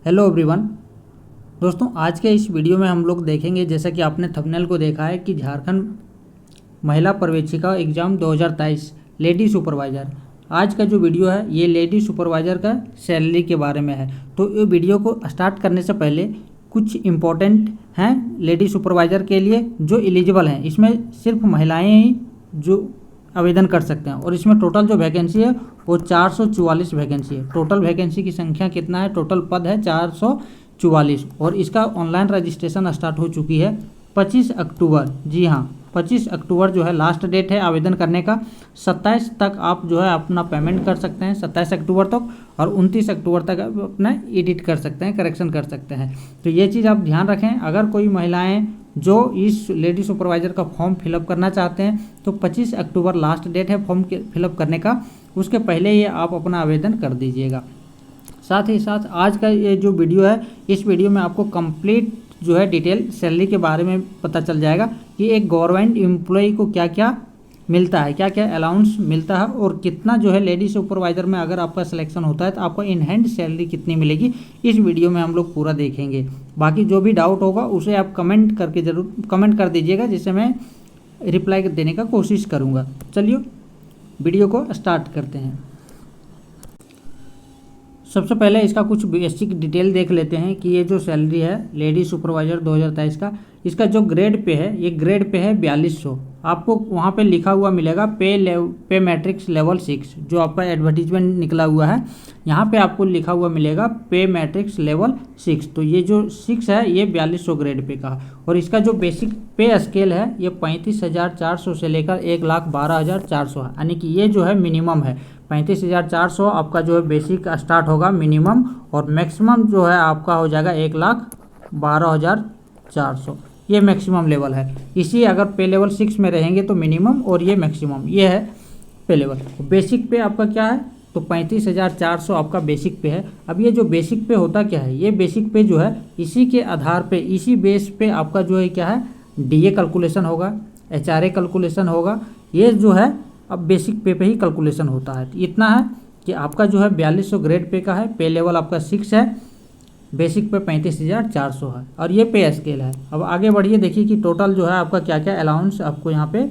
Hello everyone. दोस्तों, आज के इस वीडियो में हम लोग देखेंगे, जैसा कि आपने थंबनेल को देखा है, कि झारखंड महिला पर्यवेक्षिका एग्ज़ाम 2023 लेडी सुपरवाइज़र। आज का जो वीडियो है ये लेडी सुपरवाइज़र का सैलरी के बारे में है। तो ये वीडियो को स्टार्ट करने से पहले कुछ इम्पोर्टेंट हैं लेडी सुपरवाइज़र के लिए जो एलिजिबल हैं। इसमें सिर्फ महिलाएँ ही जो आवेदन कर सकते हैं और इसमें टोटल जो वैकेंसी है वो 444 वैकेंसी है। टोटल वैकेंसी की संख्या कितना है? टोटल पद है 444 और इसका ऑनलाइन रजिस्ट्रेशन स्टार्ट हो चुकी है 25 अक्टूबर। जी हाँ, 25 अक्टूबर जो है लास्ट डेट है आवेदन करने का। 27 तक आप जो है अपना पेमेंट कर सकते हैं, 27 अक्टूबर तक, और 29 अक्टूबर तक आप अपना एडिट कर सकते हैं, करेक्शन कर सकते हैं। तो ये चीज़ आप ध्यान रखें। अगर कोई महिलाएं जो इस लेडी सुपरवाइज़र का फॉर्म फिलअप करना चाहते हैं तो 25 अक्टूबर लास्ट डेट है फॉर्म फिलअप करने का। उसके पहले ही आप अपना आवेदन कर दीजिएगा। साथ ही साथ आज का ये जो वीडियो है, इस वीडियो में आपको कंप्लीट जो है डिटेल सैलरी के बारे में पता चल जाएगा कि एक गवर्नमेंट एम्प्लॉय को क्या क्या मिलता है, क्या क्या अलाउंस मिलता है, और कितना जो है लेडी सुपरवाइज़र में अगर आपका सिलेक्शन होता है तो आपको इन हैंड सैलरी कितनी मिलेगी। इस वीडियो में हम लोग पूरा देखेंगे। बाकी जो भी डाउट होगा उसे आप कमेंट करके ज़रूर कमेंट कर दीजिएगा, जिससे मैं रिप्लाई देने का कोशिश करूँगा। चलिए वीडियो को स्टार्ट करते हैं। सबसे पहले इसका कुछ बेसिक डिटेल देख लेते हैं कि ये जो सैलरी है लेडी सुपरवाइज़र 2023 का, इसका जो ग्रेड पे है, ये ग्रेड पे है 4200। आपको वहाँ पे लिखा हुआ मिलेगा पे मैट्रिक्स लेवल 6, जो आपका एडवर्टीजमेंट निकला हुआ है यहाँ पे आपको लिखा हुआ मिलेगा पे मैट्रिक्स लेवल 6। तो ये जो 6 है ये 4200 ग्रेड पे का, और इसका जो बेसिक पे स्केल है ये 35,400 से लेकर 1,12,400 है, यानी कि ये जो है मिनिमम है। 35,400 आपका जो है बेसिक स्टार्ट होगा मिनिमम, और मैक्सिमम जो है आपका हो जाएगा 1,12,400। ये मैक्सिमम लेवल है। इसी अगर पे लेवल 6 में रहेंगे तो मिनिमम, और ये मैक्सिमम, ये है पे लेवल। बेसिक पे आपका क्या है? तो 35,400 आपका बेसिक पे है। अब ये जो बेसिक पे होता क्या है, ये बेसिक पे जो है इसी के आधार पे, इसी बेस पे आपका जो है क्या है, डीए कैलकुलेशन होगा, एचआरए कैलकुलेशन होगा। ये जो है अब बेसिक पे ही कैलकुलेशन होता है। तो इतना है कि आपका जो है 4200 ग्रेड पे का है, पे लेवल आपका 6 है, बेसिक पे 35,400 है, और ये पे स्केल है। अब आगे बढ़िए, देखिए कि टोटल जो है आपका क्या क्या अलाउंस आपको यहाँ पे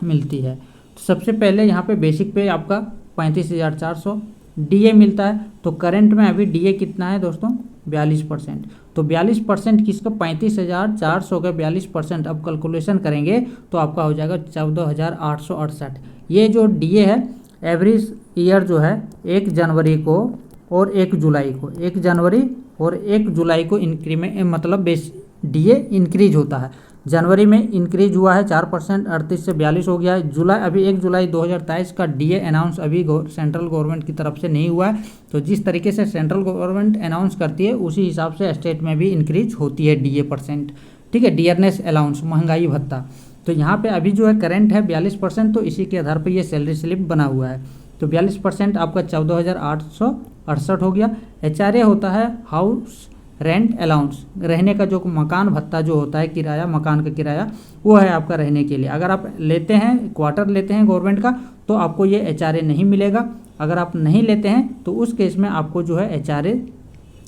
मिलती है। तो सबसे पहले यहाँ पे बेसिक पे आपका 35,400 डीए मिलता है। तो करंट में अभी डीए कितना है दोस्तों? 42%। तो 42% किसका? 35,400 का 42% अब कैलकुलेशन करेंगे तो आपका हो जाएगा 14,868। ये जो डीए है एवरेज ईयर जो है 1 जनवरी को और 1 जुलाई को, 1 जनवरी और 1 जुलाई को इंक्रीमेंट, मतलब बेस डीए इंक्रीज होता है। जनवरी में इंक्रीज हुआ है 4%, 38 से 42 हो गया है। जुलाई, अभी 1 जुलाई 2023 का डीए अनाउंस अभी सेंट्रल गवर्नमेंट की तरफ से नहीं हुआ है। तो जिस तरीके से सेंट्रल गवर्नमेंट अनाउंस करती है उसी हिसाब से स्टेट में भी इंक्रीज होती है डीए परसेंट। ठीक है, डियरनेस अलाउंस, महंगाई भत्ता। तो यहाँ पे अभी जो है करंट है 42%, तो इसी के आधार पर ये सैलरी स्लिप बना हुआ है। तो 42% आपका 14,868 हो गया। एचआरए होता है हाउस रेंट अलाउंस, रहने का जो मकान भत्ता जो होता है, किराया, मकान का किराया, वो है आपका रहने के लिए। अगर आप लेते हैं, क्वार्टर लेते हैं गवर्नमेंट का, तो आपको ये एचआरए नहीं मिलेगा। अगर आप नहीं लेते हैं तो उस केस में आपको जो है एचआरए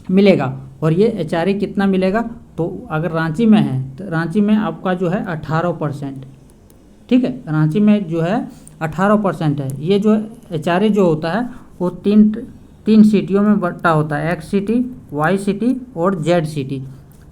मिलेगा। और ये एचआरए कितना मिलेगा? तो अगर रांची में है तो रांची में आपका जो है 18%। ठीक है, रांची में जो है 18% है। ये जो एचआरए जो होता है वो तीन सिटियों में बटा होता है, एक्स सिटी, वाई सिटी और जेड सिटी।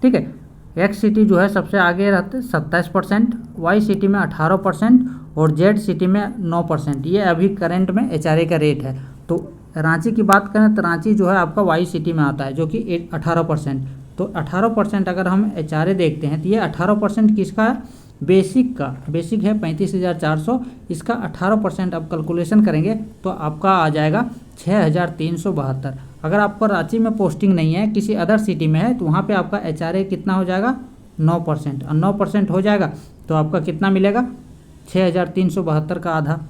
ठीक है, एक्स सिटी जो है सबसे आगे रहते हैं 27%, वाई सिटी में 18% और जेड सिटी में 9%। ये अभी करंट में एचआरए का रेट है। तो रांची की बात करें तो रांची जो है आपका वाई सिटी में आता है, जो कि 18%। तो 18% अगर हम एचआरए देखते हैं तो ये 18% किसका है? बेसिक का। बेसिक है 35,400, इसका 18% आप कैलकुलेशन करेंगे तो आपका आ जाएगा 6,372। अगर आपका रांची में पोस्टिंग नहीं है, किसी अदर सिटी में है, तो वहाँ पे आपका एचआरए कितना हो जाएगा? 9%। और 9% हो जाएगा तो आपका कितना मिलेगा? 6,372 का आधा।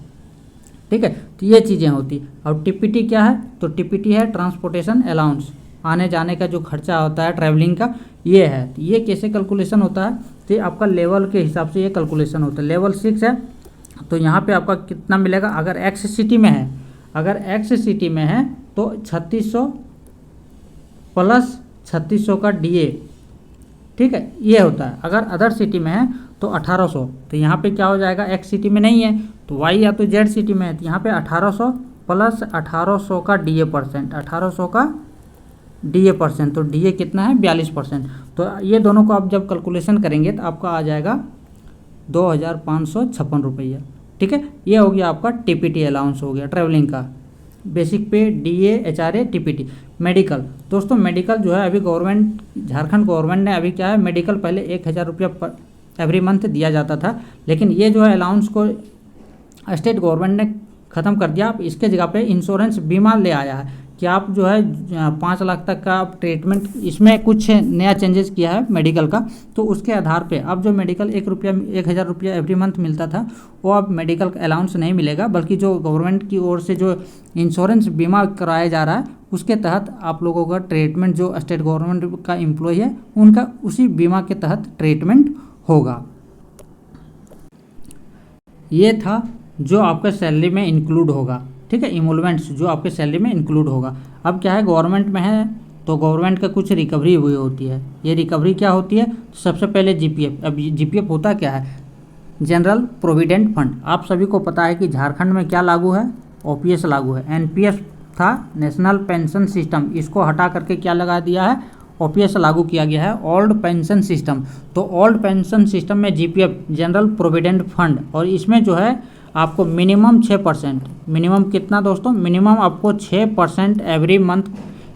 ठीक है, तो ये चीज़ें होती। और टीपीटी क्या है? तो टीपीटी है ट्रांसपोर्टेशन अलाउंस, आने जाने का जो खर्चा होता है ट्रैवलिंग का, ये है। तो ये कैसे कैलकुलेशन होता है? तो आपका लेवल के हिसाब से ये कैलकुलेशन होता है। लेवल 6 है तो यहाँ पे आपका कितना मिलेगा? अगर एक्स सिटी में है, अगर एक्स सिटी में है तो 3600 प्लस 3600 का DA, ठीक है, ये होता है। अगर अदर सिटी में है तो 1800, तो यहाँ पे क्या हो जाएगा, एक्स सिटी में नहीं है तो वाई या तो जेड सिटी में है, तो यहाँ पे 1800 प्लस 1800 का DA परसेंट, 1800 का DA परसेंट, तो DA कितना है 42%। तो ये दोनों को आप जब कैलकुलेशन करेंगे तो आपका आ जाएगा 2556 रुपया, ठीक है। ये हो गया आपका TPT अलाउंस हो गया ट्रैवलिंग का, बेसिक पे DA HRA TPT। मेडिकल, दोस्तों मेडिकल जो है अभी गवर्नमेंट, झारखंड गवर्नमेंट ने अभी क्या है, मेडिकल पहले 1000 रुपया एवरी मंथ दिया जाता था, लेकिन ये जो है अलाउंस को स्टेट गवर्नमेंट ने ख़त्म कर दिया। आप इसके जगह पे इंश्योरेंस बीमा ले आया है कि आप जो है 5 लाख तक का आप ट्रीटमेंट, इसमें कुछ नया चेंजेस किया है मेडिकल का, तो उसके आधार पे अब जो मेडिकल 1000 रुपया एवरी मंथ मिलता था वो अब मेडिकल अलाउंस नहीं मिलेगा, बल्कि जो गवर्नमेंट की ओर से जो इंश्योरेंस बीमा कराया जा रहा है उसके तहत आप लोगों का ट्रीटमेंट, जो स्टेट गवर्नमेंट का एम्प्लॉय है उनका उसी बीमा के तहत ट्रीटमेंट होगा। ये था जो आपका सैलरी में इंक्लूड होगा, ठीक है, इमोलमेंट्स जो आपके सैलरी में इंक्लूड होगा। अब क्या है, गवर्नमेंट में है तो गवर्नमेंट का कुछ रिकवरी हुई होती है। ये रिकवरी क्या होती है, सबसे पहले GPF। अब GPF होता क्या है, जनरल प्रोविडेंट फंड। आप सभी को पता है कि झारखंड में क्या लागू है, OPS लागू है। NPS था, नेशनल पेंशन सिस्टम, इसको हटा करके क्या लगा दिया है, OPS लागू किया गया है, ओल्ड पेंशन सिस्टम। तो ओल्ड पेंशन सिस्टम में GPF, जनरल प्रोविडेंट फंड, और इसमें जो है आपको मिनिमम 6%, मिनिमम कितना दोस्तों, मिनिमम आपको 6% एवरी मंथ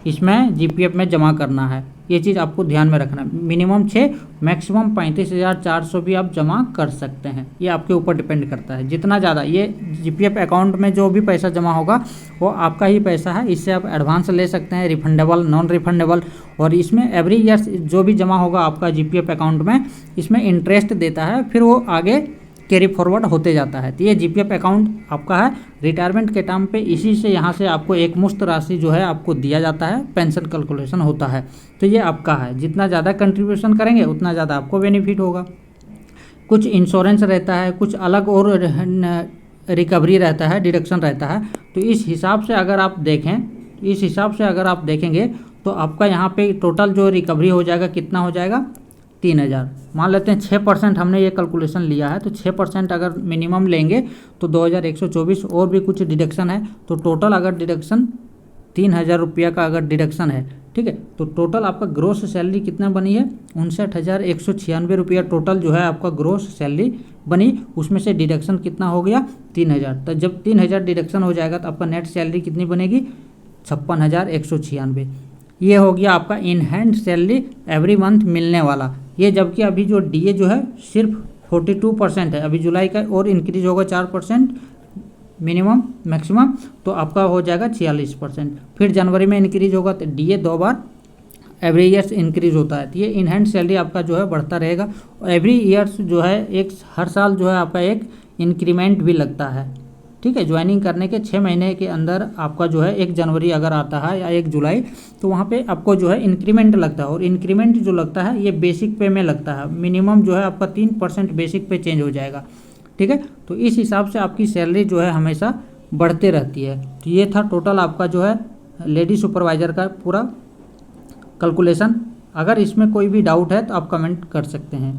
इसमें GPF में जमा करना है। ये चीज़ आपको ध्यान में रखना है, मिनिमम 6, मैक्सिमम 35,400 भी आप जमा कर सकते हैं। ये आपके ऊपर डिपेंड करता है, जितना ज़्यादा ये GPF अकाउंट में जो भी पैसा जमा होगा वो आपका ही पैसा है। इससे आप एडवांस ले सकते हैं, रिफंडेबल, नॉन रिफंडेबल, और इसमें एवरी ईयर जो भी जमा होगा आपका GPF अकाउंट में, इसमें इंटरेस्ट देता है, फिर वो आगे कैरी फॉरवर्ड होते जाता है। तो ये GPF अकाउंट आपका है, रिटायरमेंट के टाइम पे इसी से यहाँ से आपको एक मुश्त राशि जो है आपको दिया जाता है, पेंशन कैलकुलेशन होता है। तो ये आपका है, जितना ज़्यादा कंट्रीब्यूशन करेंगे उतना ज़्यादा आपको बेनिफिट होगा। कुछ इंश्योरेंस रहता है, कुछ अलग और रिकवरी रहता है, डिडक्शन रहता है। तो इस हिसाब से अगर आप देखें, इस हिसाब से अगर आप देखेंगे तो आपका यहाँ पे टोटल जो रिकवरी हो जाएगा कितना हो जाएगा, 3000। मान लेते हैं 6% हमने ये कैलकुलेशन लिया है, तो 6% अगर मिनिमम लेंगे तो 2124, और भी कुछ डिडक्शन है, तो टोटल अगर डिडक्शन 3000 रुपया का अगर डिडक्शन है, ठीक है, तो टोटल आपका ग्रोस सैलरी कितना बनी है, 59,196 रुपया टोटल जो है आपका ग्रोस सैलरी बनी। उसमें से डिडक्शन कितना हो गया, 3000। तो जब 3000 डिडक्शन हो जाएगा तो आपका नेट सैलरी कितनी बनेगी, 56,196। ये हो गया आपका in hand salary every month मिलने वाला। ये जबकि अभी जो DA जो है सिर्फ 42% है, अभी जुलाई का और इंक्रीज होगा 4% मिनिमम मैक्सिमम, तो आपका हो जाएगा 46%। फिर जनवरी में इंक्रीज होगा, तो DA 2 बार एवरी ईयर्स इंक्रीज होता है। तो ये इन हैंड सैलरी आपका जो है बढ़ता रहेगा, और एवरी ईयर्स जो है हर साल जो है आपका एक इंक्रीमेंट भी लगता है, ठीक है। ज्वाइनिंग करने के 6 महीने के अंदर आपका जो है 1 जनवरी अगर आता है या 1 जुलाई, तो वहाँ पे आपको जो है इंक्रीमेंट लगता है, और इंक्रीमेंट जो लगता है ये बेसिक पे में लगता है। मिनिमम जो है आपका 3% बेसिक पे चेंज हो जाएगा, ठीक है। तो इस हिसाब से आपकी सैलरी जो है हमेशा बढ़ते रहती है। तो ये था टोटल आपका जो है लेडी सुपरवाइज़र का पूरा कैलकुलेशन। अगर इसमें कोई भी डाउट है तो आप कमेंट कर सकते हैं।